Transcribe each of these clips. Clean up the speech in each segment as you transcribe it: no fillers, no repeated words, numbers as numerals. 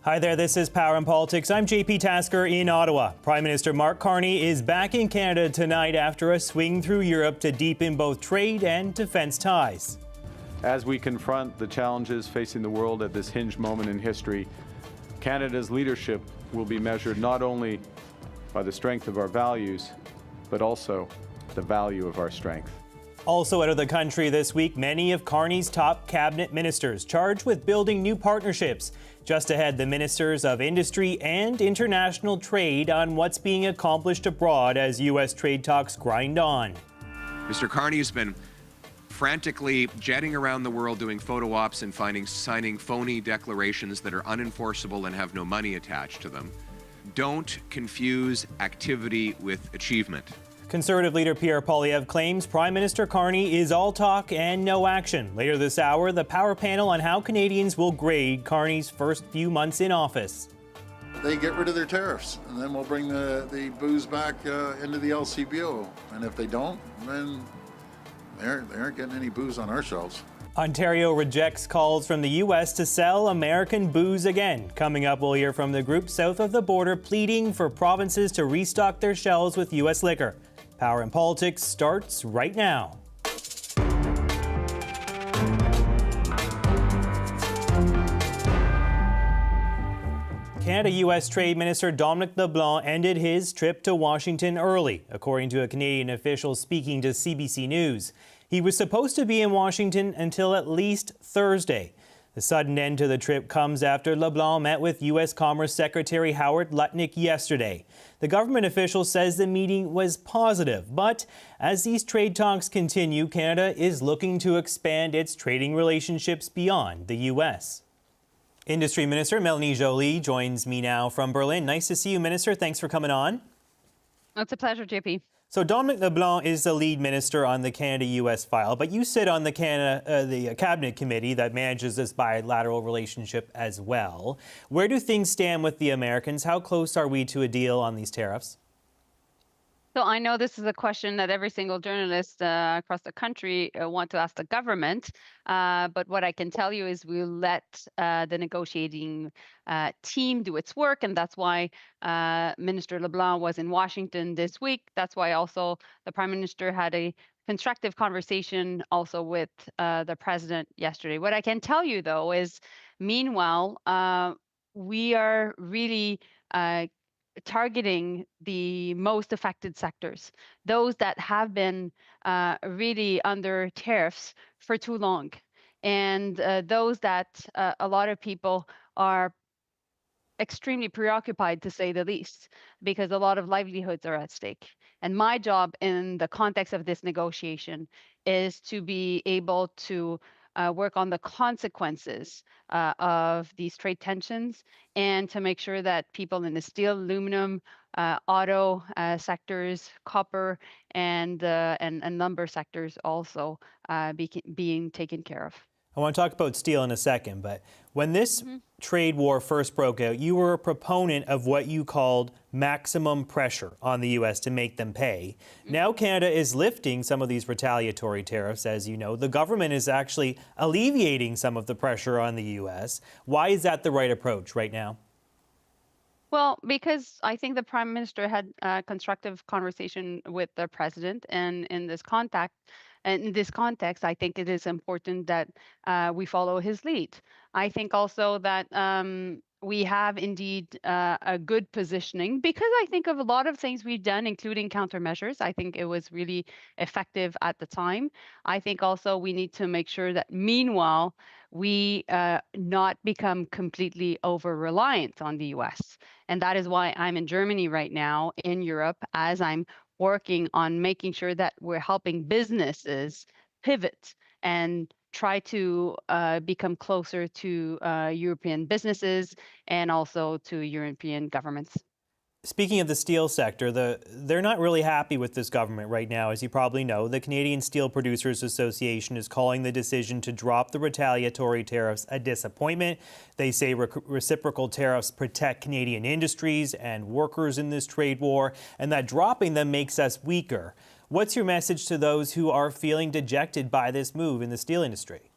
Hi there, this is Power and Politics. I'm JP Tasker in Ottawa. Prime Minister Mark Carney is back in Canada tonight after a swing through Europe to deepen both trade and defence ties. As we confront the challenges facing the world at this hinge moment in history, Canada's leadership will be measured not only by the strength of our values, but also the value of our strength. Also out of the country this week, many of Carney's top cabinet ministers charged with building new partnerships. Just ahead, the ministers of Industry and International Trade on what's being accomplished abroad as U.S. trade talks grind on. Mr. Carney has been frantically jetting around the world doing photo ops and signing phony declarations that are unenforceable and have no money attached to them. Don't confuse activity with achievement. Conservative leader Pierre Poilievre claims Prime Minister Carney is all talk and no action. Later this hour, the Power panel on how Canadians will grade Carney's first few months in office. They get rid of their tariffs, and then we'll bring the booze back into the LCBO. And if they don't, then they aren't getting any booze on our shelves. Ontario rejects calls from the U.S. to sell American booze again. Coming up, we'll hear from the group south of the border pleading for provinces to restock their shelves with U.S. liquor. Power and Politics starts right now. Canada-U.S. Trade Minister Dominic LeBlanc ended his trip to Washington early, according to a Canadian official speaking to CBC News. He was supposed to be in Washington until at least Thursday. The sudden end to the trip comes after LeBlanc met with U.S. Commerce Secretary Howard Lutnick yesterday. The government official says the meeting was positive, but as these trade talks continue, Canada is looking to expand its trading relationships beyond the U.S. Industry Minister Mélanie Joly joins me now from Berlin. Nice to see you, Minister. Thanks for coming on. It's a pleasure, JP. So Dominic LeBlanc is the lead minister on the Canada-U.S. file, but you sit on the cabinet committee that manages this bilateral relationship as well. Where do things stand with the Americans? How close are we to a deal on these tariffs? So I know this is a question that every single journalist across the country want to ask the government. But what I can tell you is we'll let the negotiating team do its work. And that's why Minister LeBlanc was in Washington this week. That's why also the Prime Minister had a constructive conversation also with the President yesterday. What I can tell you, though, is meanwhile, we are really targeting the most affected sectors, those that have been really under tariffs for too long, and those that a lot of people are extremely preoccupied, to say the least, because a lot of livelihoods are at stake. And my job in the context of this negotiation is to be able to work on the consequences of these trade tensions and to make sure that people in the steel, aluminum, auto sectors, copper, and lumber sectors also being taken care of. I want to talk about steel in a second, but when this trade war first broke out, you were a proponent of what you called maximum pressure on the U.S. to make them pay. Now Canada is lifting some of these retaliatory tariffs, as you know. The government is actually alleviating some of the pressure on the U.S. Why is that the right approach right now? Well, because I think the Prime Minister had a constructive conversation with the President, and in this context, I think it is important that we follow his lead. I think also that we have indeed a good positioning because I think of a lot of things we've done, including countermeasures. I think it was really effective at the time. I think also we need to make sure that meanwhile, we not become completely over-reliant on the U.S. And that is why I'm in Germany right now, in Europe, as I'm working on making sure that we're helping businesses pivot and try to become closer to European businesses and also to European governments. Speaking of the steel sector, they're not really happy with this government right now, as you probably know. The Canadian Steel Producers Association is calling the decision to drop the retaliatory tariffs a disappointment. They say reciprocal tariffs protect Canadian industries and workers in this trade war, and that dropping them makes us weaker. What's your message to those who are feeling dejected by this move in the steel industry?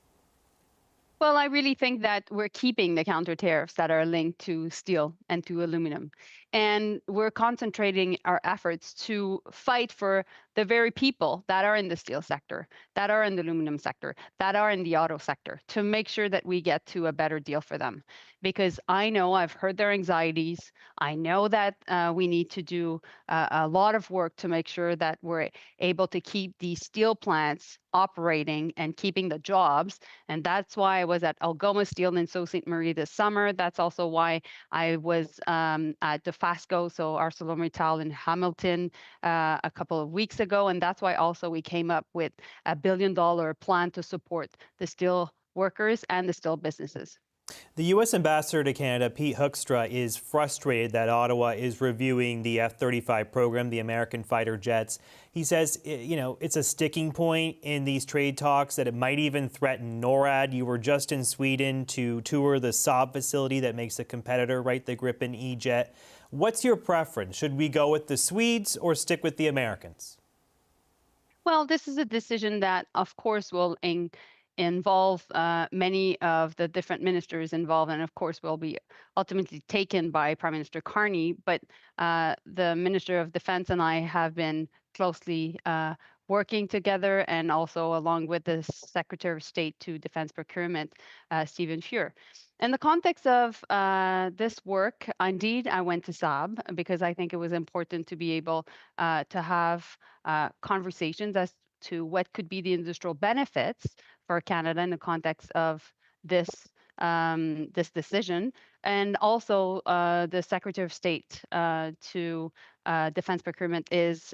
Well, I really think that we're keeping the counter tariffs that are linked to steel and to aluminum. And we're concentrating our efforts to fight for the very people that are in the steel sector, that are in the aluminum sector, that are in the auto sector, to make sure that we get to a better deal for them. Because I know I've heard their anxieties. I know that we need to do a lot of work to make sure that we're able to keep these steel plants operating and keeping the jobs. And that's why I was at Algoma Steel in Sault Ste. Marie this summer. That's also why I was at Dofasco, so ArcelorMittal in Hamilton, a couple of weeks ago. And that's why also we came up with $1 billion plan to support the steel workers and the steel businesses. The U.S. Ambassador to Canada, Pete Hoekstra, is frustrated that Ottawa is reviewing the F-35 program, the American fighter jets. He says, it's a sticking point in these trade talks, that it might even threaten NORAD. You were just in Sweden to tour the Saab facility that makes a competitor, right, the Gripen E-jet. What's your preference? Should we go with the Swedes or stick with the Americans? Well, this is a decision that, of course, will involve many of the different ministers involved, and of course will be ultimately taken by Prime Minister Carney. But the Minister of Defense and I have been closely working together, and also along with the Secretary of State to Defense Procurement, Stephen Fuhr. In the context of this work, indeed, I went to Saab because I think it was important to be able to have conversations as to what could be the industrial benefits for Canada in the context of this this decision, and also the Secretary of State to Defense Procurement is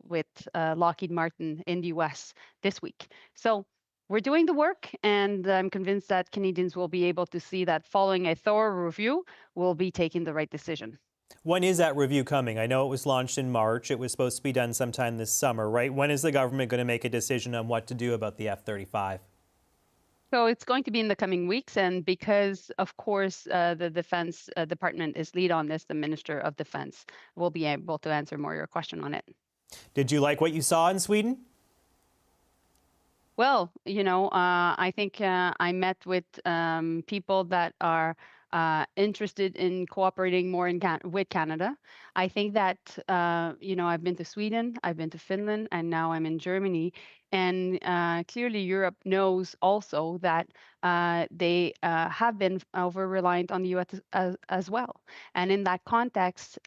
with Lockheed Martin in the U.S. this week. So we're doing the work, and I'm convinced that Canadians will be able to see that following a thorough review, we'll be taking the right decision. When is that review coming? I know it was launched in March. It was supposed to be done sometime this summer, right? When is the government going to make a decision on what to do about the F-35? So it's going to be in the coming weeks, and because, of course, the Defense Department is lead on this, the Minister of Defense will be able to answer more your question on it. Did you like what you saw in Sweden? Well, I think I met with people that are interested in cooperating more with Canada. I think that, I've been to Sweden, I've been to Finland, and now I'm in Germany. And clearly Europe knows also that they have been over-reliant on the U.S. as well. And in that context,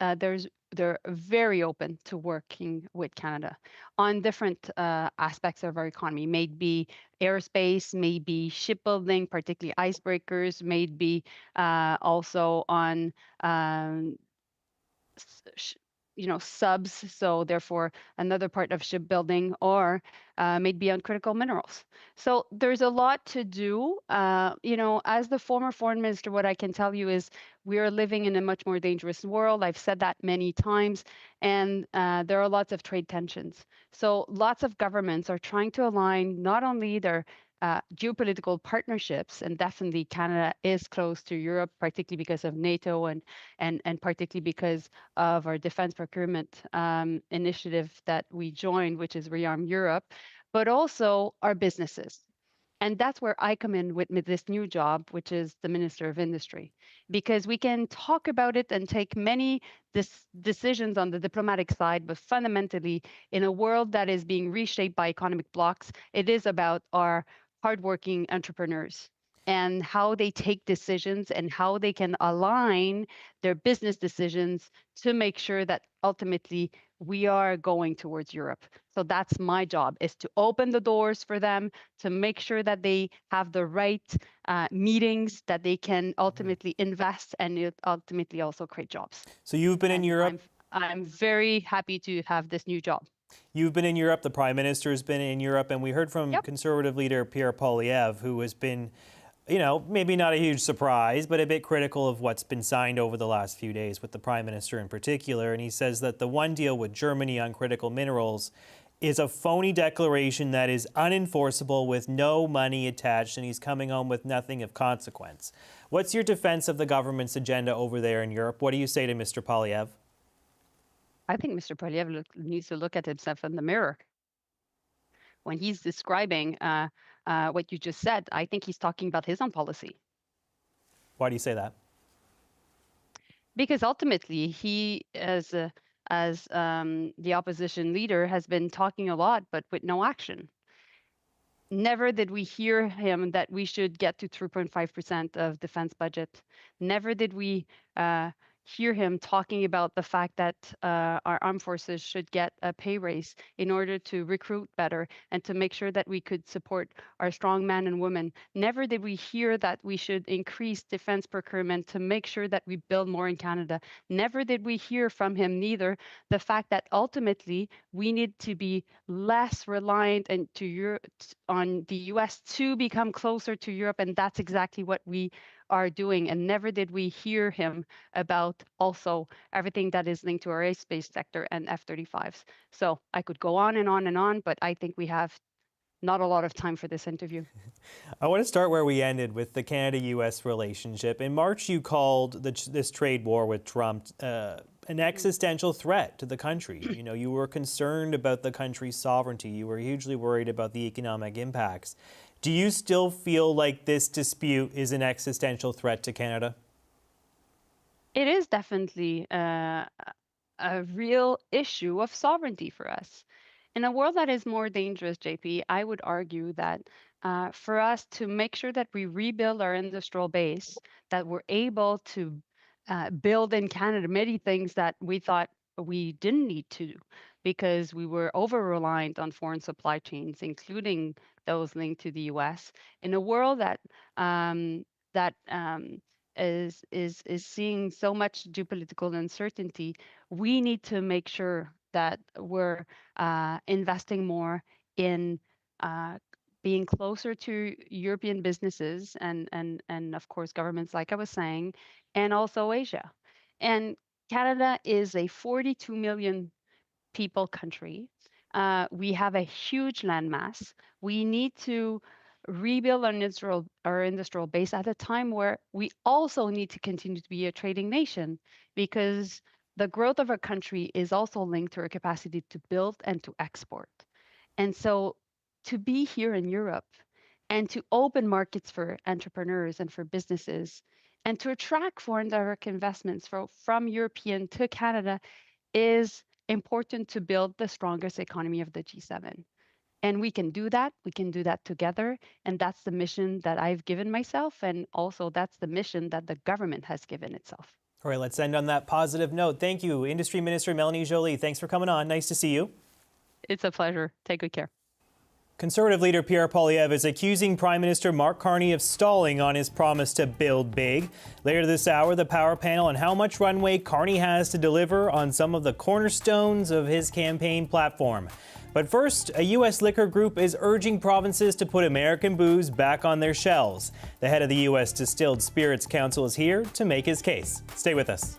they're very open to working with Canada on different aspects of our economy, maybe aerospace, maybe shipbuilding, particularly icebreakers, maybe also on subs, so therefore another part of shipbuilding, or maybe on critical minerals. So there's a lot to do. As the former foreign minister, what I can tell you is we are living in a much more dangerous world. I've said that many times, and there are lots of trade tensions. So lots of governments are trying to align not only their geopolitical partnerships, and definitely Canada is close to Europe, particularly because of NATO and particularly because of our defense procurement initiative that we joined, which is Rearm Europe, but also our businesses. And that's where I come in with this new job, which is the Minister of Industry, because we can talk about it and take many decisions on the diplomatic side, but fundamentally, in a world that is being reshaped by economic blocks, it is about our hardworking entrepreneurs and how they take decisions and how they can align their business decisions to make sure that ultimately we are going towards Europe. So that's my job, is to open the doors for them, to make sure that they have the right meetings, that they can ultimately invest and ultimately also create jobs. So you've been in Europe. I'm very happy to have this new job. You've been in Europe, the Prime Minister has been in Europe, and we heard from Conservative leader Pierre Poilievre, who has been, maybe not a huge surprise, but a bit critical of what's been signed over the last few days with the Prime Minister in particular. And he says that the one deal with Germany on critical minerals is a phony declaration that is unenforceable with no money attached, and he's coming home with nothing of consequence. What's your defense of the government's agenda over there in Europe? What do you say to Mr. Poilievre? I think Mr. Poilievre needs to look at himself in the mirror. When he's describing what you just said. I think he's talking about his own policy. Why do you say that? Because ultimately, he, as the opposition leader, has been talking a lot, but with no action. Never did we hear him that we should get to 3.5% of defense budget. Never did we hear him talking about the fact that our armed forces should get a pay raise in order to recruit better and to make sure that we could support our strong men and women. Never did we hear that we should increase defense procurement to make sure that we build more in Canada. Never did we hear from him neither the fact that ultimately we need to be less reliant on the U.S. to become closer to Europe, and that's exactly what we are doing. And never did we hear him about also everything that is linked to our airspace sector and F-35s. So I could go on and on and on, but I think we have not a lot of time for this interview. I want to start where we ended with the Canada-U.S. relationship. In March, you called this trade war with Trump an existential threat to the country. You know, you were concerned about the country's sovereignty. You were hugely worried about the economic impacts. Do you still feel like this dispute is an existential threat to Canada? It is definitely a real issue of sovereignty for us. In a world that is more dangerous, JP, I would argue that for us to make sure that we rebuild our industrial base, that we're able to build in Canada many things that we thought we didn't need to because we were over-reliant on foreign supply chains, including those linked to the U.S. In a world that is seeing so much geopolitical uncertainty, we need to make sure that we're investing more in being closer to European businesses and of course governments, like I was saying, and also Asia. And Canada is a 42 million people country. We have a huge landmass. We need to rebuild our industrial base at a time where we also need to continue to be a trading nation, because the growth of our country is also linked to our capacity to build and to export. And so to be here in Europe and to open markets for entrepreneurs and for businesses and to attract foreign direct investments from European to Canada is important to build the strongest economy of the G7. And we can do that. We can do that together. And that's the mission that I've given myself. And also that's the mission that the government has given itself. All right, let's end on that positive note. Thank you, Industry Minister Mélanie Joly. Thanks for coming on. Nice to see you. It's a pleasure. Take good care. Conservative leader Pierre Poilievre is accusing Prime Minister Mark Carney of stalling on his promise to build big. Later this hour, the Power Panel on how much runway Carney has to deliver on some of the cornerstones of his campaign platform. But first, a U.S. liquor group is urging provinces to put American booze back on their shelves. The head of the U.S. Distilled Spirits Council is here to make his case. Stay with us.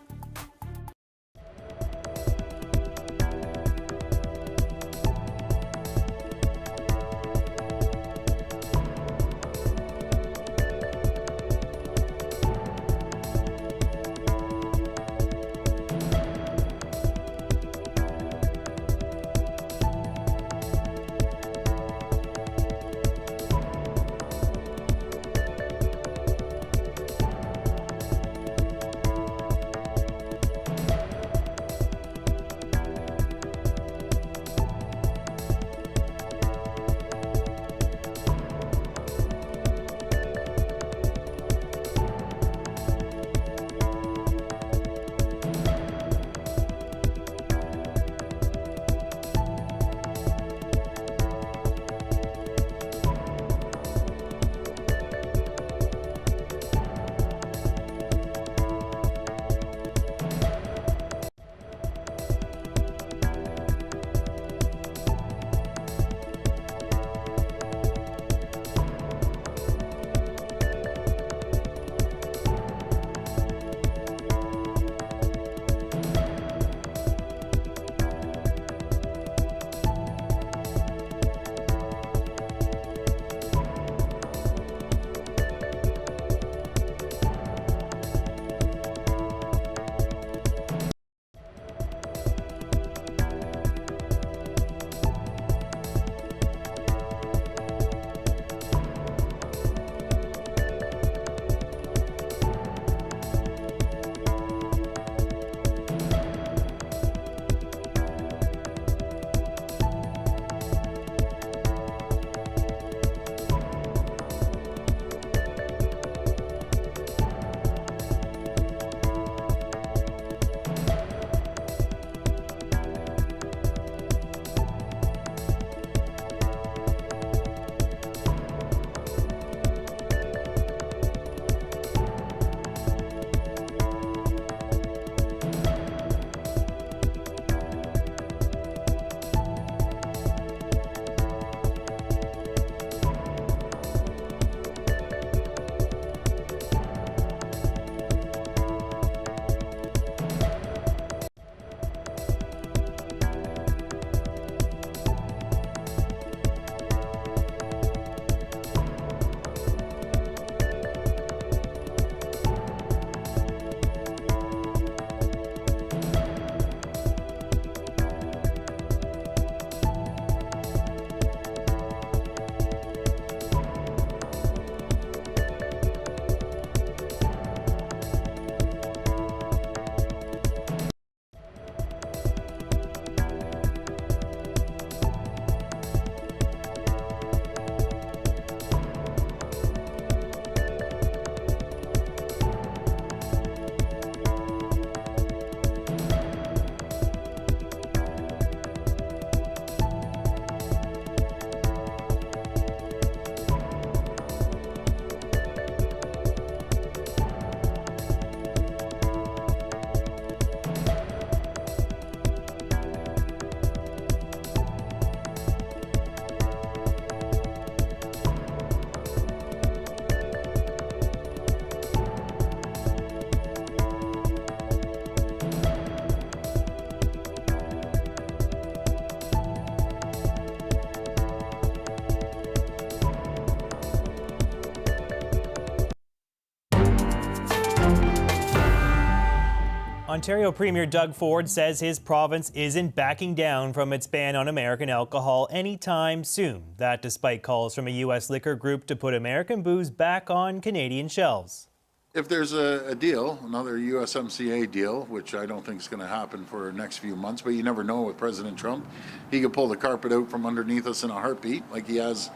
Ontario Premier Doug Ford says his province isn't backing down from its ban on American alcohol anytime soon. That despite calls from a U.S. liquor group to put American booze back on Canadian shelves. If there's a deal, another USMCA deal, which I don't think is going to happen for the next few months, but you never know with President Trump. He could pull the carpet out from underneath us in a heartbeat like he has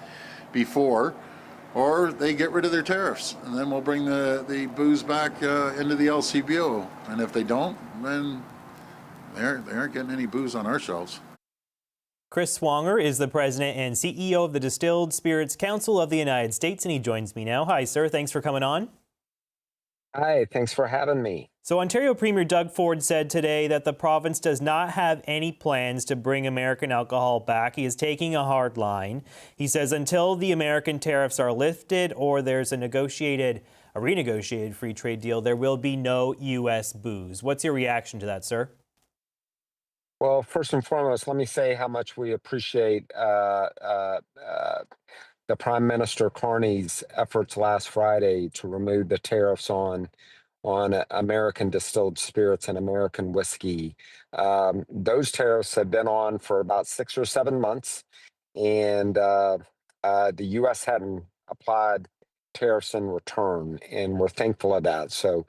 before, or they get rid of their tariffs, and then we'll bring the booze back into the LCBO. And if they don't, then they aren't getting any booze on our shelves. Chris Swanger is the president and CEO of the Distilled Spirits Council of the United States, and he joins me now. Hi, sir. Thanks for coming on. Hi, thanks for having me. So Ontario Premier Doug Ford said today that the province does not have any plans to bring American alcohol back. He is taking a hard line. He says until the American tariffs are lifted or there's a renegotiated free trade deal, there will be no U.S. booze. What's your reaction to that, sir? Well, first and foremost, let me say how much we appreciate the Prime Minister Carney's efforts last Friday to remove the tariffs on American distilled spirits and American whiskey. Those tariffs have been on for about 6 or 7 months, and the U.S. hadn't applied tariffs in return, and we're thankful of that. So,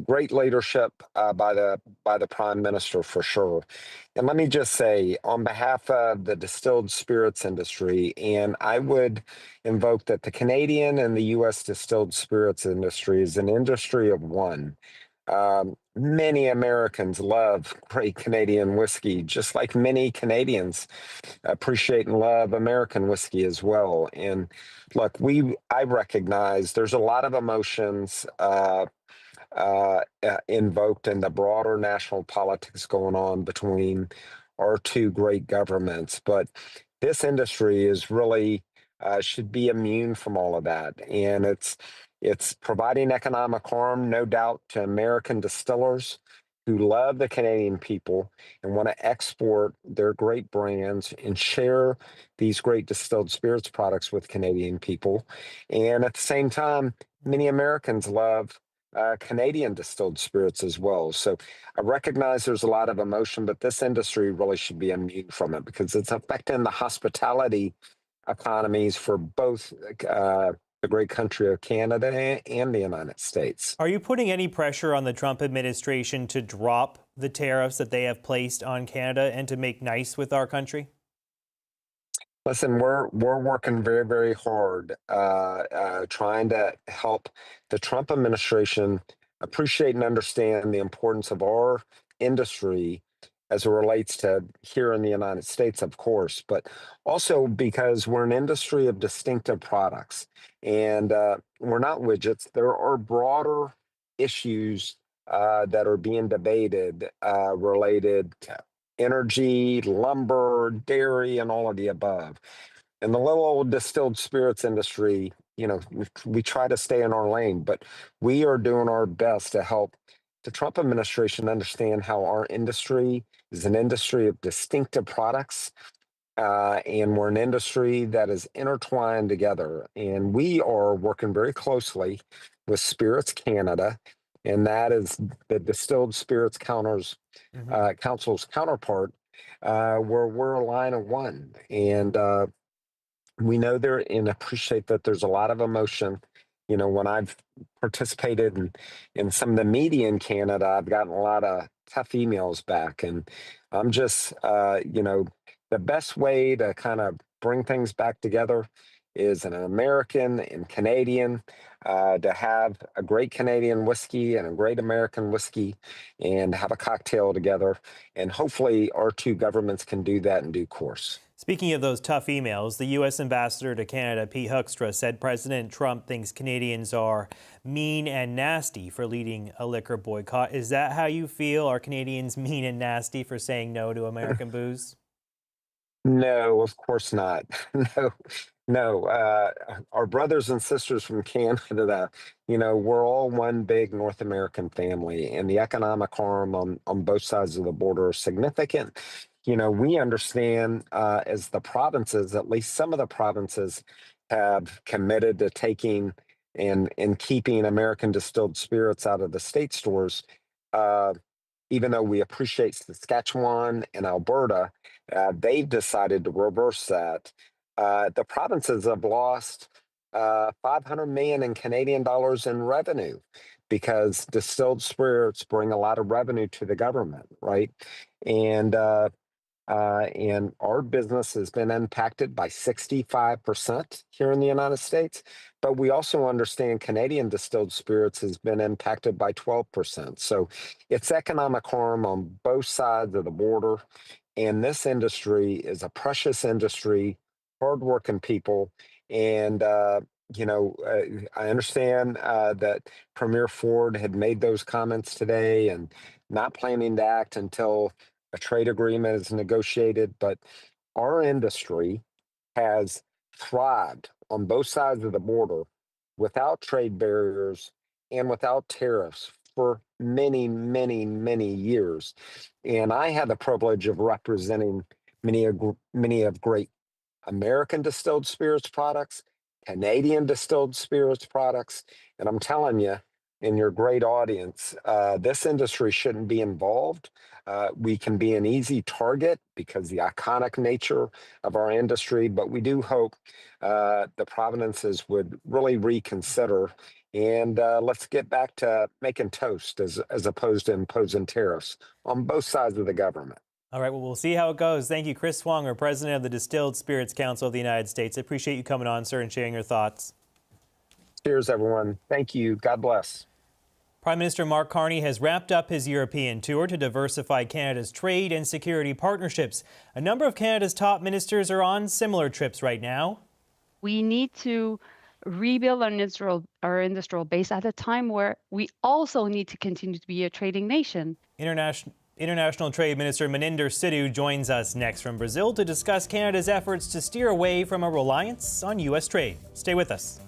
great leadership by the Prime Minister for sure. And let me just say, on behalf of the distilled spirits industry, and I would invoke that the Canadian and the U.S. distilled spirits industry is an industry of one. Many Americans love great Canadian whiskey, just like many Canadians appreciate and love American whiskey as well. And look, I recognize there's a lot of emotions invoked in the broader national politics going on between our two great governments, but this industry is really should be immune from all of that, and it's providing economic harm, no doubt, to American distillers who love the Canadian people and want to export their great brands and share these great distilled spirits products with Canadian people. And at the same time, many Americans love Canadian distilled spirits as well. So I recognize there's a lot of emotion, but this industry really should be immune from it because it's affecting the hospitality economies for both the great country of Canada and the United States. Are you putting any pressure on the Trump administration to drop the tariffs that they have placed on Canada and to make nice with our country? Listen, we're working very, very hard trying to help the Trump administration appreciate and understand the importance of our industry as it relates to here in the United States, of course, but also because we're an industry of distinctive products and we're not widgets. There are broader issues that are being debated related to energy, lumber, dairy, and all of the above. In the little old distilled spirits industry, we try to stay in our lane, but we are doing our best to help the Trump administration understand how our industry is an industry of distinctive products, and we're an industry that is intertwined together. And we are working very closely with Spirits Canada, and that is the Distilled Spirits Council's counterpart, where we're a line of one. And we know there and appreciate that there's a lot of emotion. When I've participated in some of the media in Canada, I've gotten a lot of tough emails back. And I'm just, the best way to kind of bring things back together is an American and Canadian to have a great Canadian whiskey and a great American whiskey and have a cocktail together. And hopefully our two governments can do that in due course. Speaking of those tough emails, the U.S. ambassador to Canada, Pete Hoekstra, said President Trump thinks Canadians are mean and nasty for leading a liquor boycott. Is that how you feel? Are Canadians mean and nasty for saying no to American booze? No, of course not. No. Our brothers and sisters from Canada, we're all one big North American family, and the economic harm on both sides of the border is significant. We understand as the provinces, at least some of the provinces have committed to taking and keeping American distilled spirits out of the state stores. even though we appreciate Saskatchewan and Alberta, they've decided to reverse that. The provinces have lost $500 million in Canadian dollars in revenue because distilled spirits bring a lot of revenue to the government, right? And our business has been impacted by 65% here in the United States. But we also understand Canadian distilled spirits has been impacted by 12%. So it's economic harm on both sides of the border. And this industry is a precious industry, hardworking people. And, I understand that Premier Ford had made those comments today and not planning to act until a trade agreement is negotiated, but our industry has thrived on both sides of the border without trade barriers and without tariffs for many, many, many years. And I had the privilege of representing many of great American distilled spirits products, Canadian distilled spirits products, and I'm telling you, in your great audience, this industry shouldn't be involved. We can be an easy target because the iconic nature of our industry, but we do hope the provinces would really reconsider and let's get back to making toast as opposed to imposing tariffs on both sides of the government. All right, well, we'll see how it goes. Thank you, Chris Swanger, President of the Distilled Spirits Council of the United States. I appreciate you coming on, sir, and sharing your thoughts. Cheers, everyone. Thank you. God bless. Prime Minister Mark Carney has wrapped up his European tour to diversify Canada's trade and security partnerships. A number of Canada's top ministers are on similar trips right now. We need to rebuild our industrial base at a time where we also need to continue to be a trading nation. International Trade Minister Maninder Sidhu joins us next from Brazil to discuss Canada's efforts to steer away from a reliance on U.S. trade. Stay with us.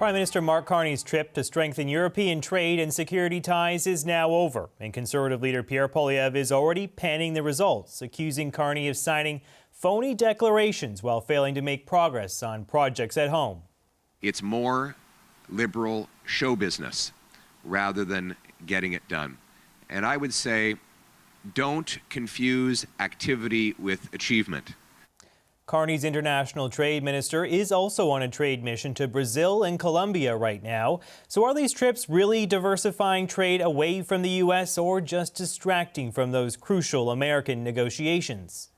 Prime Minister Mark Carney's trip to strengthen European trade and security ties is now over, and Conservative leader Pierre Poilievre is already panning the results, accusing Carney of signing phony declarations while failing to make progress on projects at home. It's more liberal show business rather than getting it done. And I would say, don't confuse activity with achievement. Carney's international trade minister is also on a trade mission to Brazil and Colombia right now. So are these trips really diversifying trade away from the U.S. or just distracting from those crucial American negotiations?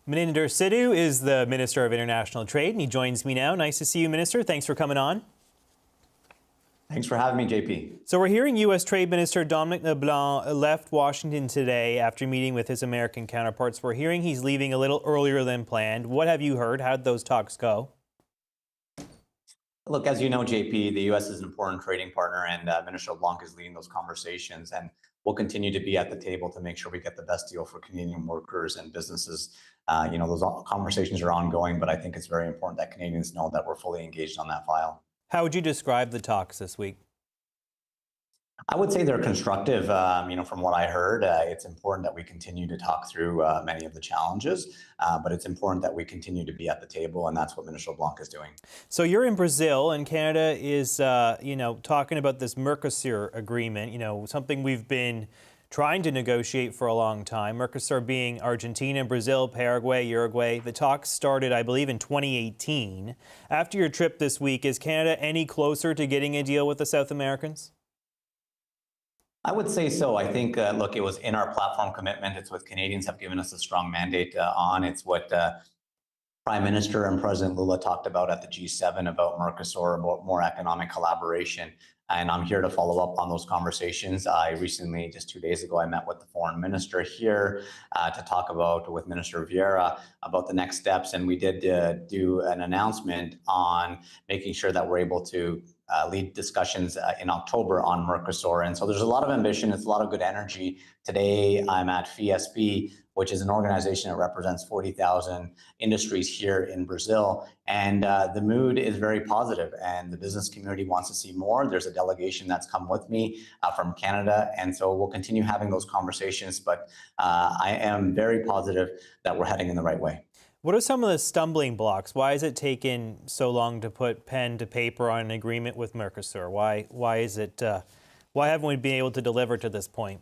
Maninder Sidhu is the Minister of International Trade, and he joins me now. Nice to see you, Minister. Thanks for coming on. Thanks for having me, JP. So we're hearing U.S. Trade Minister Dominic LeBlanc left Washington today after meeting with his American counterparts. We're hearing he's leaving a little earlier than planned. What have you heard? How did those talks go? Look, as you know, JP, the U.S. is an important trading partner, and Minister LeBlanc is leading those conversations, and we'll continue to be at the table to make sure we get the best deal for Canadian workers and businesses. Those conversations are ongoing, but I think it's very important that Canadians know that we're fully engaged on that file. How would you describe the talks this week? I would say they're constructive. From what I heard, it's important that we continue to talk through many of the challenges, but it's important that we continue to be at the table, and that's what Minister LeBlanc is doing. So you're in Brazil, and Canada is, talking about this Mercosur agreement, something we've been trying to negotiate for a long time. Mercosur being Argentina, Brazil, Paraguay, Uruguay. The talks started, I believe, in 2018. After your trip this week, is Canada any closer to getting a deal with the South Americans? I would say so. I think, look, it was in our platform commitment. It's what Canadians have given us a strong mandate on. It's what Prime Minister and President Lula talked about at the G7 about Mercosur, about more economic collaboration. And I'm here to follow up on those conversations. I recently, just 2 days ago, I met with the foreign minister here to talk about, with Minister Vieira, about the next steps. And we did do an announcement on making sure that we're able to lead discussions in October on Mercosur. And so there's a lot of ambition. It's a lot of good energy. Today, I'm at FIESP, which is an organization that represents 40,000 industries here in Brazil. And the mood is very positive, and the business community wants to see more. There's a delegation that's come with me from Canada, and so we'll continue having those conversations. But I am very positive that we're heading in the right way. What are some of the stumbling blocks? Why has it taken so long to put pen to paper on an agreement with Mercosur? Why haven't we been able to deliver to this point?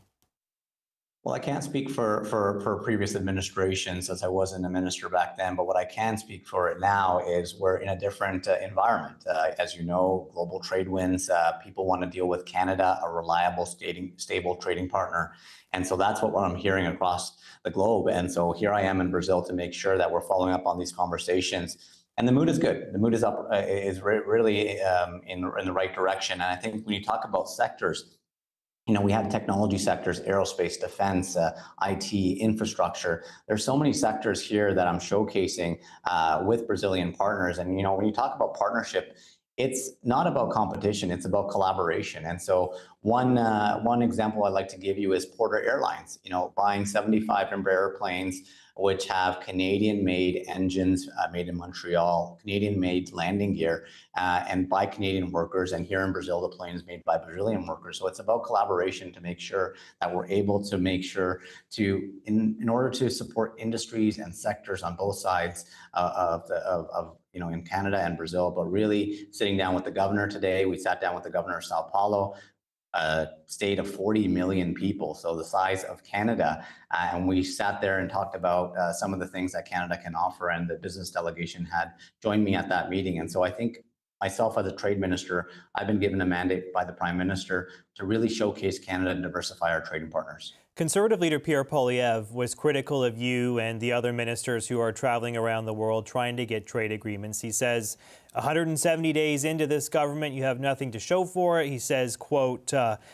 Well, I can't speak for previous administrations, as I wasn't a minister back then, but what I can speak for it now is we're in a different environment. As you know, global trade winds, people want to deal with Canada, a reliable, stable trading partner. And so that's what I'm hearing across the globe. And so here I am in Brazil to make sure that we're following up on these conversations. And the mood is good. The mood is up, is really in the right direction. And I think when you talk about sectors, we have technology sectors, aerospace, defense, IT, infrastructure. There's so many sectors here that I'm showcasing with Brazilian partners. And, when you talk about partnership, it's not about competition, it's about collaboration. And so one example I'd like to give you is Porter Airlines, buying 75 Embraer planes, which have Canadian-made engines made in Montreal, Canadian-made landing gear, and by Canadian workers. And here in Brazil, the plane is made by Brazilian workers. So it's about collaboration to make sure that we're able to make sure to, in order to support industries and sectors on both sides in Canada and Brazil. But really sitting down with the governor today, we sat down with the governor of Sao Paulo, a state of 40 million people, so the size of Canada. And we sat there and talked about some of the things that Canada can offer, and the business delegation had joined me at that meeting. And so I think myself as a trade minister, I've been given a mandate by the Prime Minister to really showcase Canada and diversify our trading partners. Conservative leader Pierre Poilievre was critical of you and the other ministers who are traveling around the world trying to get trade agreements. He says 170 days into this government, you have nothing to show for it. He says, quote,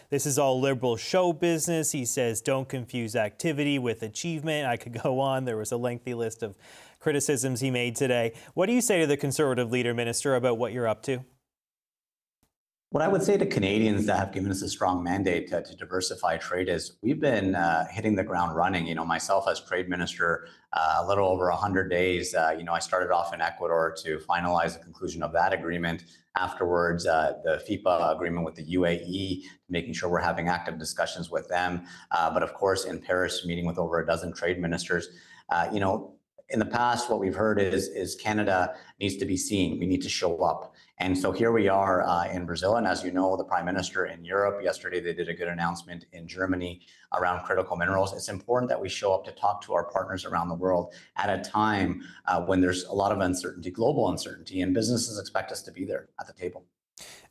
this is all liberal show business. He says, don't confuse activity with achievement. I could go on. There was a lengthy list of criticisms he made today. What do you say to the Conservative leader, Minister, about what you're up to? What I would say to Canadians that have given us a strong mandate to diversify trade is we've been hitting the ground running. You know, myself as trade minister, a little over 100 days, I started off in Ecuador to finalize the conclusion of that agreement. Afterwards, the FIPA agreement with the UAE, making sure we're having active discussions with them. But of course, in Paris, meeting with over a dozen trade ministers. In the past, what we've heard is Canada needs to be seen. We need to show up. And so here we are in Brazil. And as you know, the Prime Minister in Europe, yesterday they did a good announcement in Germany around critical minerals. It's important that we show up to talk to our partners around the world at a time when there's a lot of uncertainty, global uncertainty, and businesses expect us to be there at the table.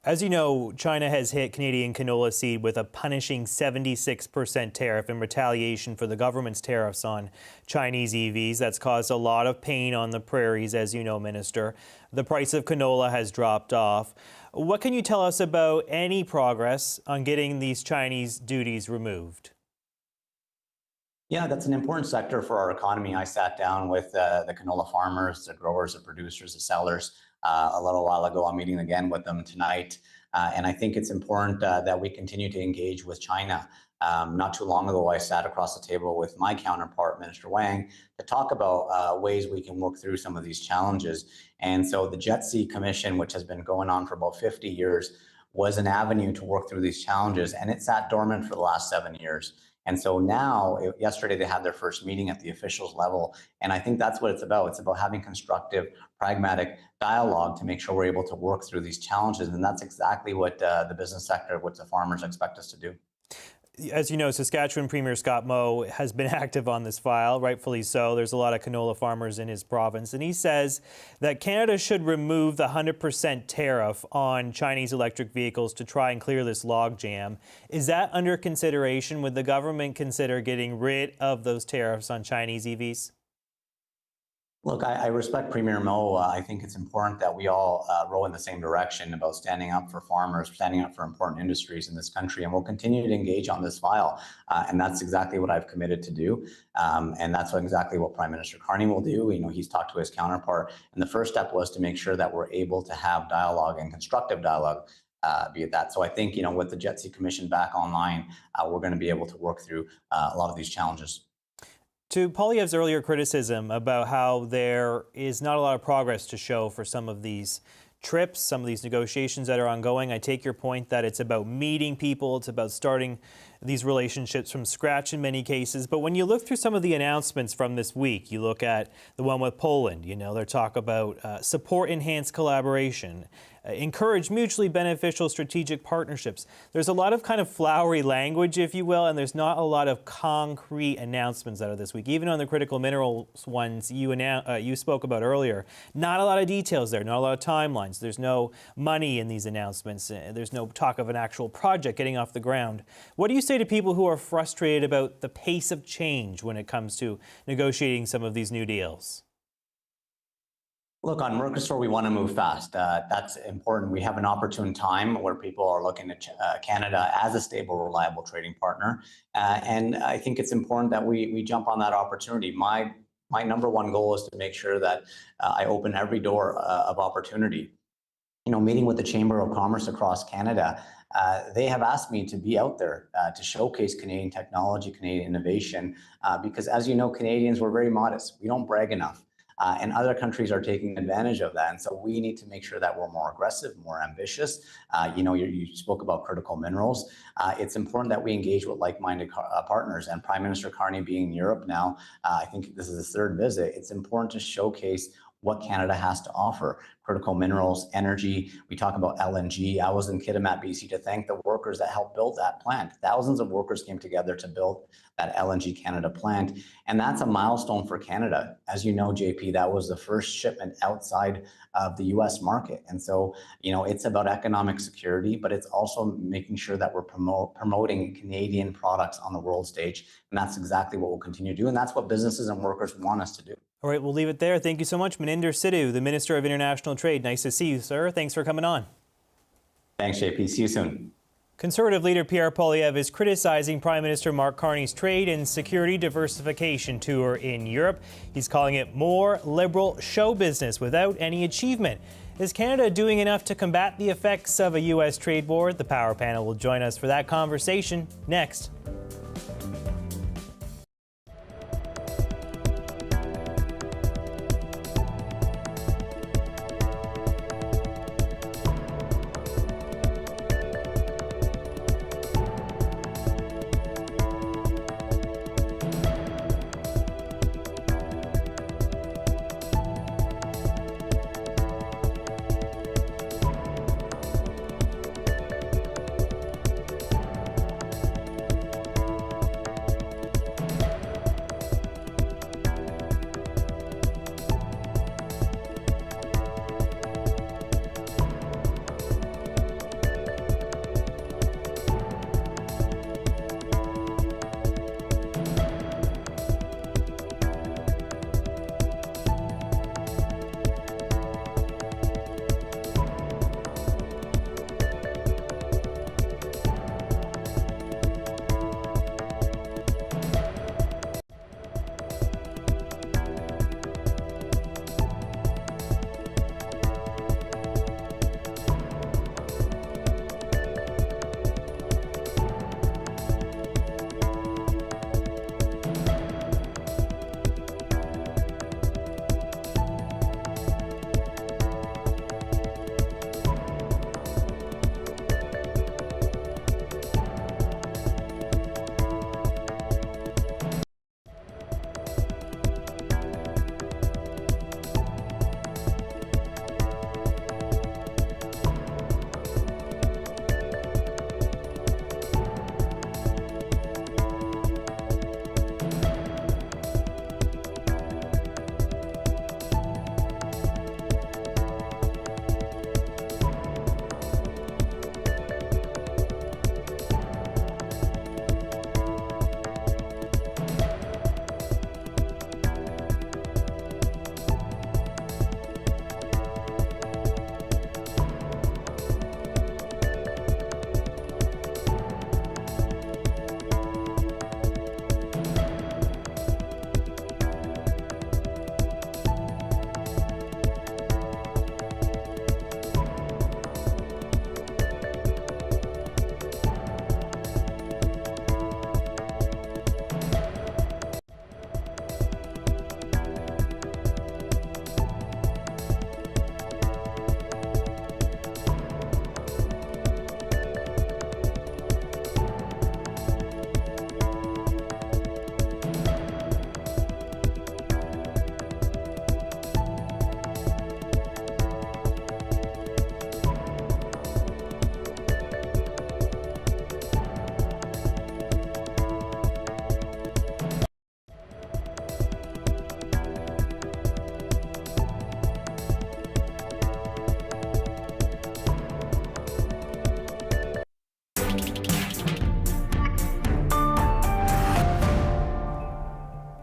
As you know, China has hit Canadian canola seed with a punishing 76% tariff in retaliation for the government's tariffs on Chinese EVs. That's caused a lot of pain on the prairies, as you know, Minister. The price of canola has dropped off. What can you tell us about any progress on getting these Chinese duties removed? Yeah, that's an important sector for our economy. I sat down with the canola farmers, the growers, the producers, the sellers a little while ago. I'm meeting again with them tonight. And I think it's important that we continue to engage with China. Not too long ago, I sat across the table with my counterpart, Minister Wang, to talk about ways we can work through some of these challenges. And so the JETSI Commission, which has been going on for about 50 years, was an avenue to work through these challenges. And it sat dormant for the last 7 years. And so now, yesterday, they had their first meeting at the officials level. And I think that's what it's about. It's about having constructive, pragmatic dialogue to make sure we're able to work through these challenges. And that's exactly what the business sector, what the farmers expect us to do. As you know, Saskatchewan Premier Scott Moe has been active on this file, rightfully so. There's a lot of canola farmers in his province. And he says that Canada should remove the 100% tariff on Chinese electric vehicles to try and clear this logjam. Is that under consideration? Would the government consider getting rid of those tariffs on Chinese EVs? Look, I respect Premier Moe. I think it's important that we all row in the same direction about standing up for farmers, standing up for important industries in this country, and we'll continue to engage on this file. And that's exactly what I've committed to do. And that's exactly what Prime Minister Carney will do. You know, he's talked to his counterpart. And the first step was to make sure that we're able to have dialogue and constructive dialogue. Be it that. So I think, with the JETSI Commission back online, we're going to be able to work through a lot of these challenges. To Poilievre's earlier criticism about how there is not a lot of progress to show for some of these trips, some of these negotiations that are ongoing, I take your point that it's about meeting people, it's about starting these relationships from scratch in many cases. But when you look through some of the announcements from this week, you look at the one with Poland, they talk about support enhanced collaboration, encourage mutually beneficial strategic partnerships. There's a lot of kind of flowery language, if you will, and there's not a lot of concrete announcements out of this week. Even on the critical minerals ones you spoke about earlier, not a lot of details there, not a lot of timelines. There's no money in these announcements. There's no talk of an actual project getting off the ground. What do you say to people who are frustrated about the pace of change when it comes to negotiating some of these new deals? Look, on Mercosur, we want to move fast. That's important. We have an opportune time where people are looking at Canada as a stable, reliable trading partner. And I think it's important that we jump on that opportunity. My number one goal is to make sure that I open every door of opportunity. Meeting with the Chamber of Commerce across Canada, they have asked me to be out there to showcase Canadian technology, Canadian innovation, because as you know, Canadians, we're very modest. We don't brag enough. And other countries are taking advantage of that. And so we need to make sure that we're more aggressive, more ambitious. You spoke about critical minerals. It's important that we engage with like-minded partners. And Prime Minister Carney being in Europe now, I think this is his third visit. It's important to showcase what Canada has to offer. Critical minerals, energy. We talk about LNG. I was in Kitimat, BC to thank the workers that helped build that plant. Thousands of workers came together to build that LNG Canada plant. And that's a milestone for Canada. As you know, JP, that was the first shipment outside of the U.S. market. And so, it's about economic security, but it's also making sure that we're promoting Canadian products on the world stage. And that's exactly what we'll continue to do. And that's what businesses and workers want us to do. All right, we'll leave it there. Thank you so much, Maninder Sidhu, the Minister of International Trade. Nice to see you, sir. Thanks for coming on. Thanks, JP. See you soon. Conservative leader Pierre Poilievre is criticizing Prime Minister Mark Carney's trade and security diversification tour in Europe. He's calling it more liberal show business without any achievement. Is Canada doing enough to combat the effects of a U.S. trade war? The Power Panel will join us for that conversation next.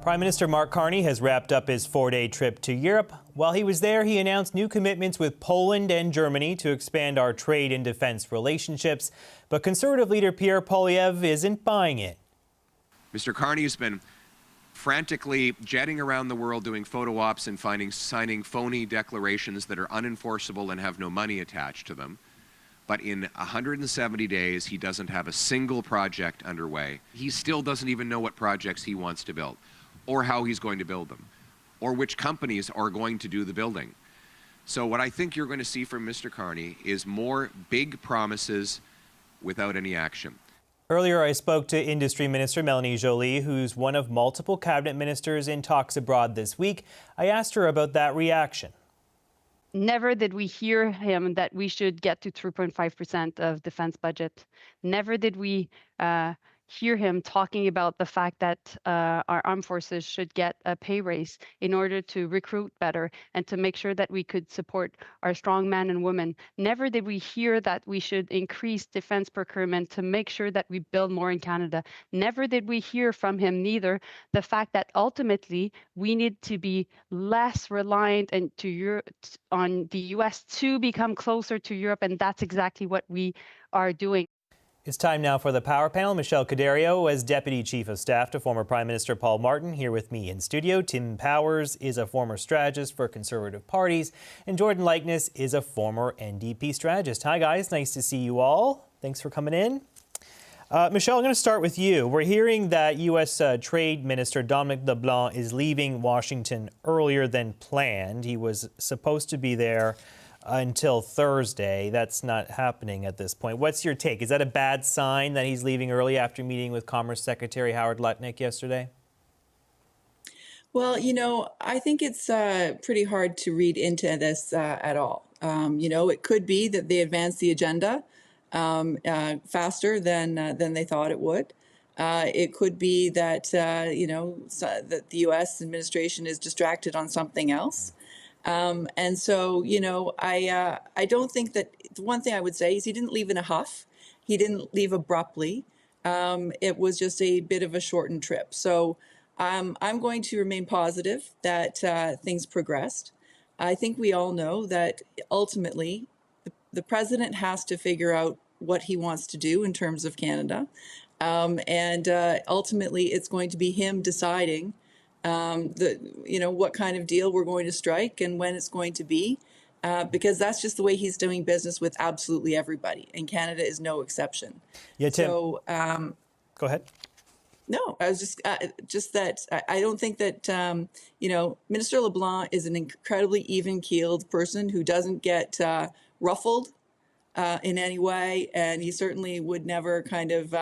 Prime Minister Mark Carney has wrapped up his 4-day trip to Europe. While he was there, he announced new commitments with Poland and Germany to expand our trade and defense relationships. But Conservative leader Pierre Poilievre isn't buying it. Mr. Carney has been frantically jetting around the world doing photo ops and signing phony declarations that are unenforceable and have no money attached to them. But in 170 days, he doesn't have a single project underway. He still doesn't even know what projects he wants to build, or how he's going to build them, or which companies are going to do the building. So what I think you're going to see from Mr. Carney is more big promises without any action. Earlier, I spoke to Industry Minister Mélanie Joly, who's one of multiple cabinet ministers in talks abroad this week. I asked her about that reaction. Never did we hear him that we should get to 3.5% of defense budget. Never did we hear him talking about the fact that our armed forces should get a pay raise in order to recruit better and to make sure that we could support our strong men and women. Never did we hear that we should increase defense procurement to make sure that we build more in Canada. Never did we hear from him neither the fact that ultimately we need to be less reliant on the U.S. to become closer to Europe, and that's exactly what we are doing. It's time now for the Power Panel. Michelle Cadario as Deputy Chief of Staff to former Prime Minister Paul Martin here with me in studio. Tim Powers is a former strategist for Conservative parties, and Jordan Likeness is a former NDP strategist. Hi guys, nice to see you all. Thanks for coming in. Michelle, I'm going to start with you. We're hearing that U.S. Trade Minister Dominic LeBlanc is leaving Washington earlier than planned. He was supposed to be there until Thursday. That's not happening at this point. What's your take? Is that a bad sign that he's leaving early after meeting with Commerce Secretary Howard Lutnick yesterday? Well, I think it's pretty hard to read into this at all. It could be that they advanced the agenda faster than they thought it would. It could be that, that the U.S. administration is distracted on something else. And so, I don't think that the one thing I would say is he didn't leave in a huff. He didn't leave abruptly. It was just a bit of a shortened trip. So I'm going to remain positive that things progressed. I think we all know that ultimately the president has to figure out what he wants to do in terms of Canada. And ultimately, it's going to be him deciding what kind of deal we're going to strike and when it's going to be, because that's just the way he's doing business with absolutely everybody, and Canada is no exception. Yeah, Tim. So, go ahead. No, I was just that I don't think that Minister LeBlanc is an incredibly even-keeled person who doesn't get ruffled in any way, and he certainly would never kind of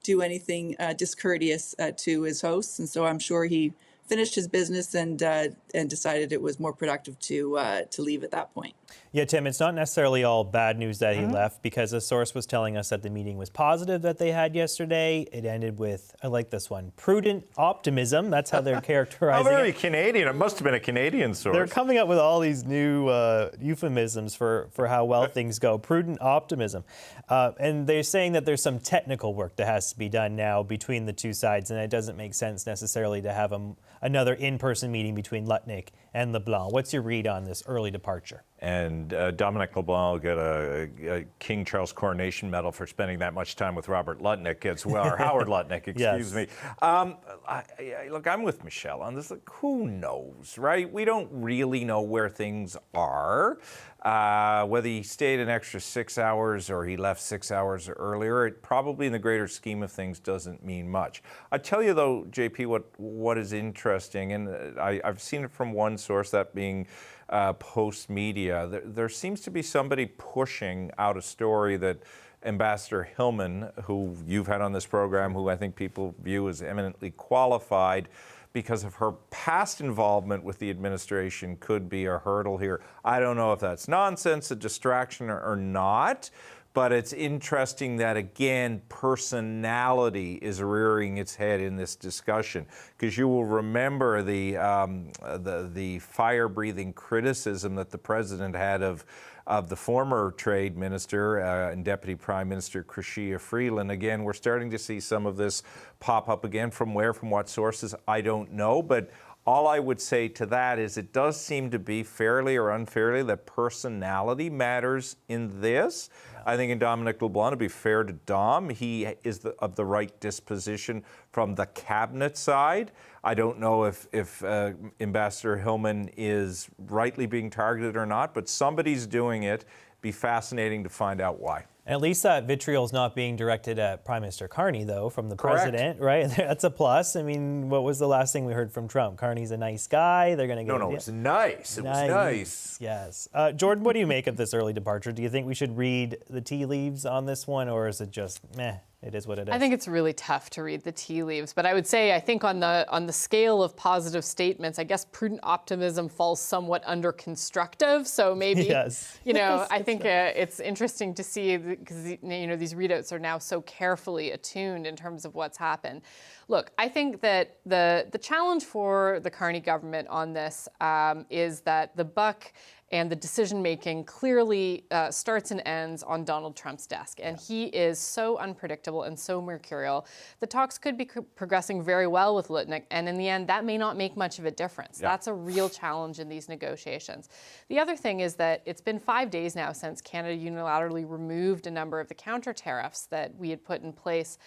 do anything discourteous to his hosts, and so I'm sure he finished his business and decided it was more productive to leave at that point. Yeah, Tim, it's not necessarily all bad news that he left, because a source was telling us that the meeting was positive that they had yesterday. It ended with, I like this one, prudent optimism. That's how they're characterizing How very it. Canadian. It must have been a Canadian source. They're coming up with all these new euphemisms for how well things go. Prudent optimism. And they're saying that there's some technical work that has to be done now between the two sides, and it doesn't make sense necessarily to have another in-person meeting between Lutnick and LeBlanc. What's your read on this early departure? And Dominic LeBlanc will get a King Charles Coronation Medal for spending that much time with Robert Lutnick as well, or Howard Lutnick, excuse me. Look, I'm with Michelle on this. Like, who knows, right? We don't really know where things are. Whether he stayed an extra 6 hours or he left 6 hours earlier, it probably in the greater scheme of things doesn't mean much. I tell you though, JP, what is interesting, and I've seen it from one source, that being Post Media. There seems to be somebody pushing out a story that Ambassador Hillman, who you've had on this program, who I think people view as eminently qualified because of her past involvement with the administration, could be a hurdle here. I don't know if that's nonsense, a distraction, or not, but it's interesting that, again, personality is rearing its head in this discussion, because you will remember the fire-breathing criticism that the president had of the former trade minister and deputy prime minister Chrystia Freeland. Again, we're starting to see some of this pop up again. From where, from what sources, I don't know, but all I would say to that is it does seem to be, fairly or unfairly, that personality matters in this. I think in Dominic LeBlanc, to be fair to Dom, he is of the right disposition from the cabinet side. I don't know if Ambassador Hillman is rightly being targeted or not, but somebody's doing it. Be fascinating to find out why. At least that vitriol's not being directed at Prime Minister Carney, though, from the Correct. president, right? That's a plus. I mean, what was the last thing we heard from Trump? Carney's a nice guy. They're going to get No, it's nice. It was nice. Yes. Jordan, what do you make of this early departure? Do you think we should read the tea leaves on this one, or is it just meh? It is what it is. I think it's really tough to read the tea leaves, but I would say I think on the scale of positive statements, I guess prudent optimism falls somewhat under constructive. So maybe, yes. I think it's interesting to see, because these readouts are now so carefully attuned in terms of what's happened. Look, I think that the challenge for the Carney government on this is that the buck and the decision-making clearly starts and ends on Donald Trump's desk. And he is so unpredictable and so mercurial. The talks could be progressing very well with Lutnick, and in the end, that may not make much of a difference. Yeah. That's a real challenge in these negotiations. The other thing is that it's been 5 days now since Canada unilaterally removed a number of the counter tariffs that we had put in place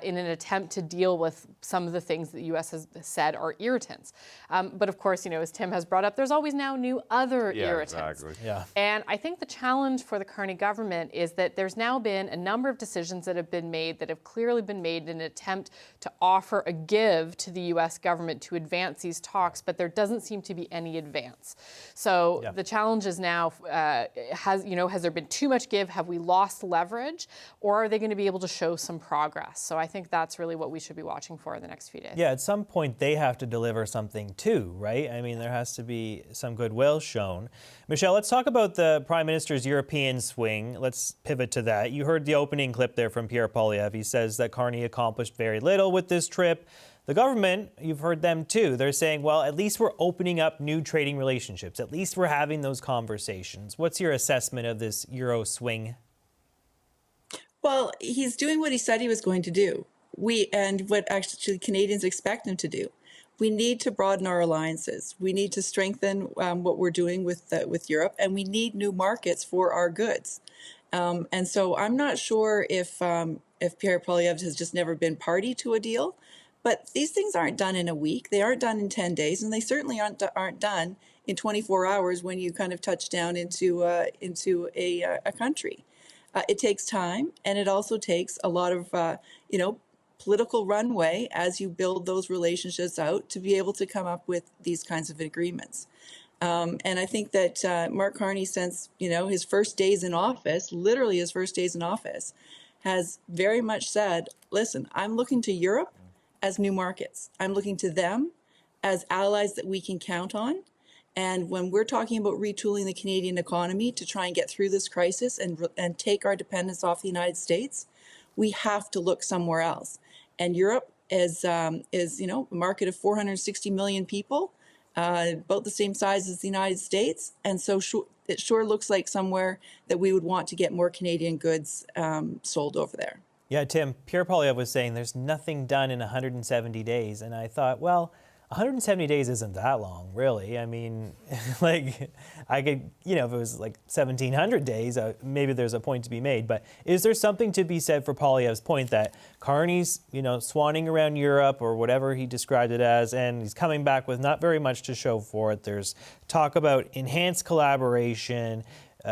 in an attempt to deal with some of the things that the U.S. has said are irritants. But of course, as Tim has brought up, there's always now new other irritants. Exactly. Yeah. And I think the challenge for the Carney government is that there's now been a number of decisions that have been made that have clearly been made in an attempt to offer a give to the U.S. government to advance these talks, but there doesn't seem to be any advance. So the challenge is now, has there been too much give? Have we lost leverage? Or are they going to be able to show some progress? So I think that's really what we should be watching for in the next few days. Yeah, at some point they have to deliver something too, right? I mean, there has to be some goodwill shown. Michelle, let's talk about the Prime Minister's European swing. Let's pivot to that. You heard the opening clip there from Pierre Poilievre. He says that Carney accomplished very little with this trip. The government, you've heard them too. They're saying, well, at least we're opening up new trading relationships. At least we're having those conversations. What's your assessment of this Euro swing? Well, he's doing what he said he was going to do. And what actually Canadians expect him to do. We need to broaden our alliances. We need to strengthen what we're doing with Europe, and we need new markets for our goods. And so I'm not sure if Pierre Poilievre has just never been party to a deal, but these things aren't done in a week. They aren't done in 10 days, and they certainly aren't done in 24 hours when you kind of touch down into a country. It takes time, and it also takes a lot of, political runway as you build those relationships out to be able to come up with these kinds of agreements. And I think that Mark Carney, since, his first days in office, literally his first days in office, has very much said, listen, I'm looking to Europe as new markets. I'm looking to them as allies that we can count on. And when we're talking about retooling the Canadian economy to try and get through this crisis and take our dependence off the United States, we have to look somewhere else. And Europe is a market of 460 million people, about the same size as the United States. And so it sure looks like somewhere that we would want to get more Canadian goods sold over there. Yeah, Tim, Pierre Poilievre was saying there's nothing done in 170 days. And I thought, well, 170 days isn't that long, really. I mean, I could, if it was 1,700 days, maybe there's a point to be made. But is there something to be said for Poilievre's point that Carney's, swanning around Europe or whatever he described it as, and he's coming back with not very much to show for it? There's talk about enhanced collaboration,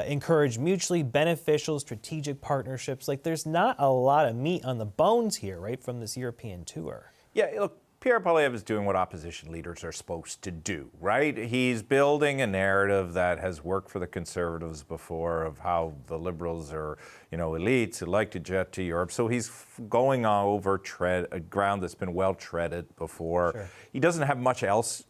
encourage mutually beneficial strategic partnerships. There's not a lot of meat on the bones here, right, from this European tour. Yeah, look, Pierre Poilievre is doing what opposition leaders are supposed to do, right? He's building a narrative that has worked for the Conservatives before of how the Liberals are, elites who like to jet to Europe. So he's going over ground that's been well treaded before. Sure. He doesn't have much else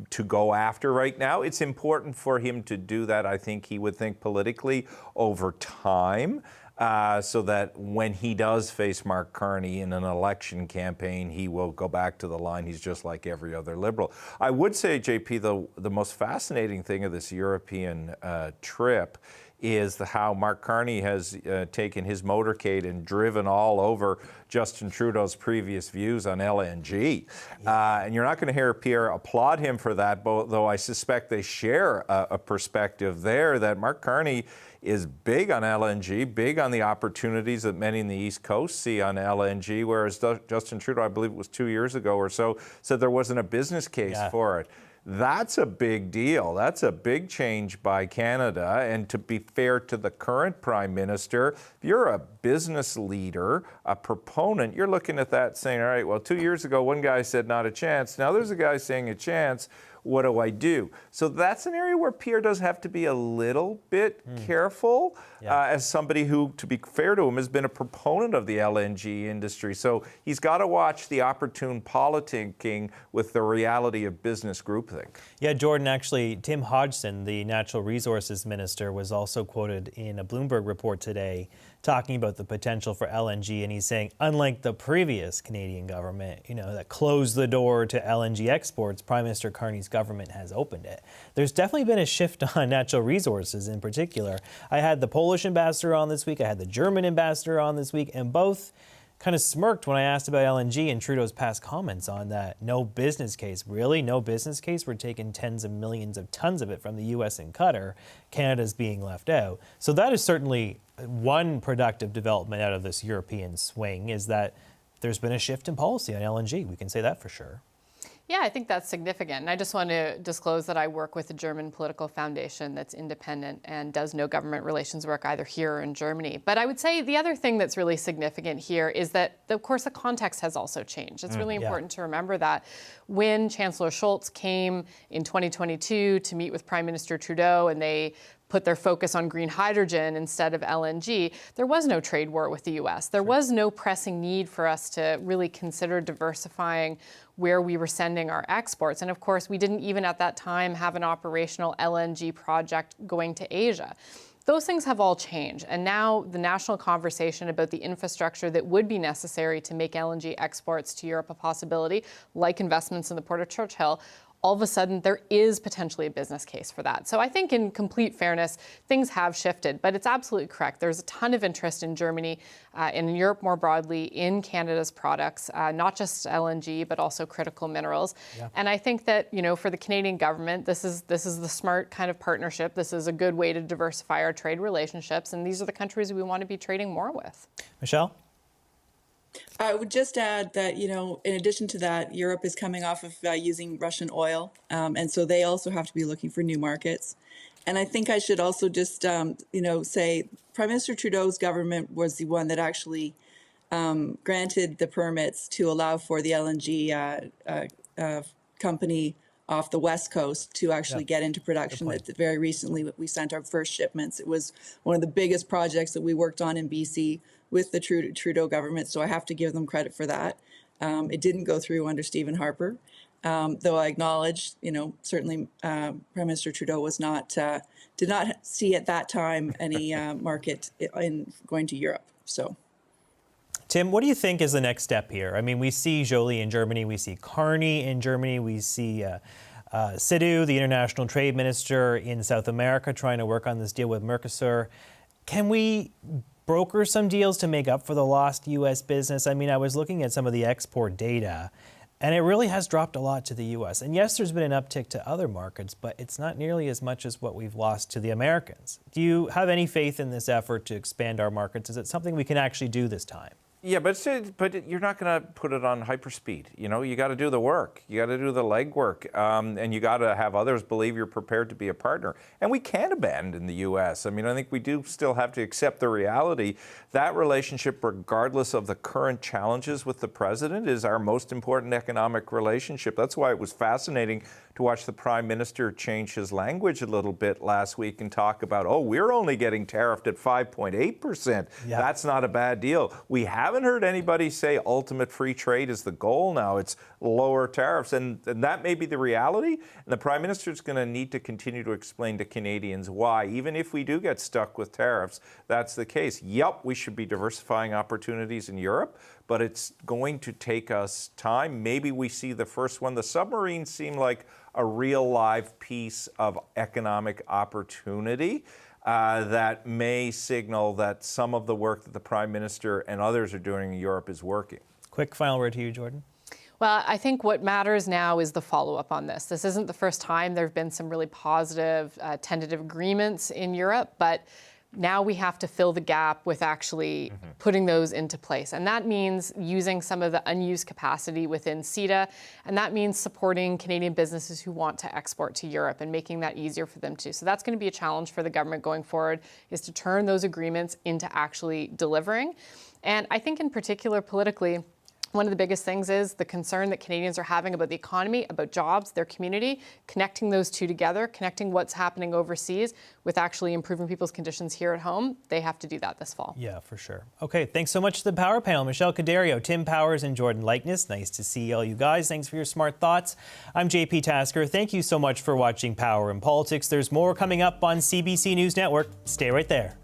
to go after right now. It's important for him to do that, I think he would think politically over time. So that when he does face Mark Carney in an election campaign, he will go back to the line. He's just like every other Liberal. I would say, JP, the most fascinating thing of this European trip is how Mark Carney has taken his motorcade and driven all over Justin Trudeau's previous views on LNG. And you're not going to hear Pierre applaud him for that, though I suspect they share a perspective there that Mark Carney is big on LNG, big on the opportunities that many in the East Coast see on LNG, whereas Justin Trudeau, I believe it was 2 years ago or so, said there wasn't a business case for it. That's a big deal. That's a big change by Canada. And to be fair to the current Prime Minister, if you're a business leader, a proponent, you're looking at that saying, all right, well, 2 years ago, one guy said not a chance. Now there's a guy saying a chance. What do I do? So that's an area where Pierre does have to be a little bit careful as somebody who, to be fair to him, has been a proponent of the LNG industry. So he's got to watch the opportune politicking with the reality of business groupthink. Yeah, Jordan, actually, Tim Hodgson, the Natural Resources Minister, was also quoted in a Bloomberg report today talking about the potential for LNG, and he's saying, unlike the previous Canadian government, that closed the door to LNG exports, Prime Minister Carney's government has opened it. There's definitely been a shift on natural resources in particular. I had the Polish ambassador on this week, I had the German ambassador on this week, and both kind of smirked when I asked about LNG and Trudeau's past comments on that. No business case. Really? No business case? We're taking tens of millions of tons of it from the U.S. and Qatar. Canada's being left out. So that is certainly one productive development out of this European swing, is that there's been a shift in policy on LNG. We can say that for sure. Yeah, I think that's significant. And I just want to disclose that I work with a German political foundation that's independent and does no government relations work either here or in Germany. But I would say the other thing that's really significant here is that, of course, the context has also changed. It's really important to remember that when Chancellor Scholz came in 2022 to meet with Prime Minister Trudeau and they put their focus on green hydrogen instead of LNG, there was no trade war with the U.S. There was no pressing need for us to really consider diversifying where we were sending our exports. And of course, we didn't even at that time have an operational LNG project going to Asia. Those things have all changed. And now the national conversation about the infrastructure that would be necessary to make LNG exports to Europe a possibility, like investments in the Port of Churchill, all of a sudden there is potentially a business case for that. So I think in complete fairness, things have shifted, but it's absolutely correct. There's a ton of interest in Germany and in Europe more broadly in Canada's products, not just LNG, but also critical minerals. Yeah. And I think that, for the Canadian government, this is the smart kind of partnership. This is a good way to diversify our trade relationships. And these are the countries we want to be trading more with. Michelle? I would just add that, in addition to that, Europe is coming off of using Russian oil. And so they also have to be looking for new markets. And I think I should also just, say Prime Minister Trudeau's government was the one that actually granted the permits to allow for the LNG company off the West Coast to actually get into production. That very recently we sent our first shipments. It was one of the biggest projects that we worked on in BC with the Trudeau government, so I have to give them credit for that. It didn't go through under Stephen Harper, though I acknowledge, certainly Prime Minister Trudeau was did not see at that time any market in going to Europe. So, Tim, what do you think is the next step here? I mean, we see Joly in Germany, we see Carney in Germany, we see Sidhu, the international trade minister in South America, trying to work on this deal with Mercosur. Can we broker some deals to make up for the lost U.S. business? I mean, I was looking at some of the export data, and it really has dropped a lot to the U.S. And yes, there's been an uptick to other markets, but it's not nearly as much as what we've lost to the Americans. Do you have any faith in this effort to expand our markets? Is it something we can actually do this time? Yeah, but you're not going to put it on hyperspeed. You got to do the work. You got to do the legwork. And you got to have others believe you're prepared to be a partner. And we can't abandon the U.S. I mean, I think we do still have to accept the reality that relationship, regardless of the current challenges with the president, is our most important economic relationship. That's why it was fascinating to watch the Prime Minister change his language a little bit last week and talk about, we're only getting tariffed at 5.8%. Yeah. That's not a bad deal. We haven't heard anybody say ultimate free trade is the goal now. It's lower tariffs. And that may be the reality. And the Prime Minister is going to need to continue to explain to Canadians why, even if we do get stuck with tariffs, that's the case. Yep, we should be diversifying opportunities in Europe, but it's going to take us time. Maybe we see the first one. The submarines seem like a real live piece of economic opportunity that may signal that some of the work that the Prime Minister and others are doing in Europe is working. Quick final word to you, Jordan. Well, I think what matters now is the follow-up on this. This isn't the first time there have been some really positive tentative agreements in Europe, but now we have to fill the gap with actually putting those into place. And that means using some of the unused capacity within CETA. And that means supporting Canadian businesses who want to export to Europe and making that easier for them too. So that's going to be a challenge for the government going forward, is to turn those agreements into actually delivering. And I think in particular politically, one of the biggest things is the concern that Canadians are having about the economy, about jobs, their community, connecting those two together, connecting what's happening overseas with actually improving people's conditions here at home. They have to do that this fall. Yeah, for sure. Okay, thanks so much to the Power Panel. Michelle Cadario, Tim Powers, and Jordan Likeness. Nice to see all you guys. Thanks for your smart thoughts. I'm JP Tasker. Thank you so much for watching Power in Politics. There's more coming up on CBC News Network. Stay right there.